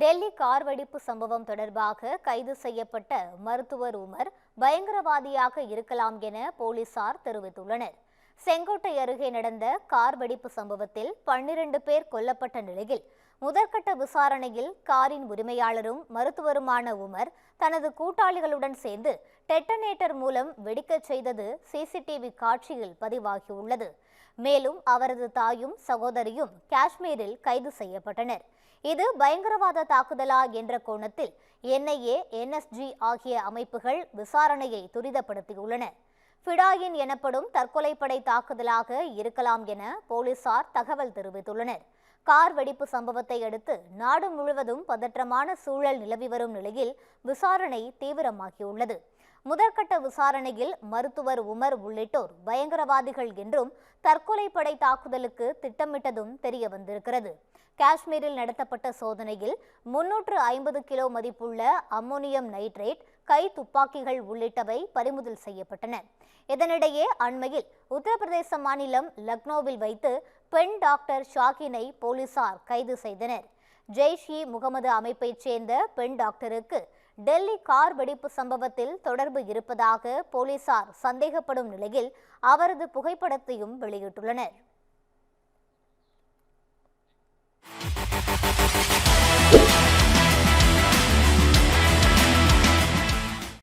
Delhi car வெடிப்பு சம்பவம் தொடர்பாக கைது செய்யப்பட்ட மருத்துவர் உமர் பயங்கரவாதியாக இருக்கலாம் என போலீசார் தெரிவித்துள்ளனர். செங்கோட்டை அருகே நடந்த கார் வெடிப்பு சம்பவத்தில் 12 பேர் கொல்லப்பட்ட நிலையில் முதற்கட்ட விசாரணையில் காரின் உரிமையாளரும் மருத்துவருமான உமர் தனது கூட்டாளிகளுடன் சேர்ந்து டெட்டனேட்டர் மூலம் வெடிக்கச் செய்தது சிசிடிவி காட்சியில் பதிவாகியுள்ளது. மேலும் அவரது தாயும் சகோதரியும் காஷ்மீரில் கைது செய்யப்பட்டனர். இது பயங்கரவாத தாக்குதலா என்ற கோணத்தில் என்ஐஏ, என்எஸ்ஜி ஆகிய அமைப்புகள் விசாரணையை துரிதப்படுத்தியுள்ளன. ஃபிடாயின் எனப்படும் தற்கொலைப்படை தாக்குதலாக இருக்கலாம் என போலீசார் தகவல் தெரிவித்துள்ளனர். கார் வெடிப்பு சம்பவத்தை அடுத்து நாடு முழுவதும் பதற்றமான சூழல் நிலவி வரும் நிலையில் விசாரணை தீவிரமாகியுள்ளது. முதற்கட்ட விசாரணையில் மருத்துவர் உமர் உள்ளிட்டோர் பயங்கரவாதிகள் என்றும் தற்கொலைப்படை தாக்குதலுக்கு திட்டமிட்டதும் தெரிய வந்திருக்கிறது. காஷ்மீரில் நடத்தப்பட்ட சோதனையில் 350 கிலோ மதிப்புள்ள அம்மோனியம் நைட்ரேட், கை துப்பாக்கிகள் உள்ளிட்டவை பறிமுதல் செய்யப்பட்டன. இதனிடையே அண்மையில் உத்தரப்பிரதேச மாநிலம் லக்னோவில் வைத்து பெண் டாக்டர் ஷாகினை போலீசார் கைது செய்தனர். ஜெய்ஷ்-இ-முகமது அமைப்பைச் சேர்ந்த பெண் டாக்டருக்கு டெல்லி கார் வெடிப்பு சம்பவத்தில் தொடர்பு இருப்பதாக போலீசார் சந்தேகப்படும் நிலையில் அவரது புகைப்படத்தையும் வெளியிட்டுள்ளனர்.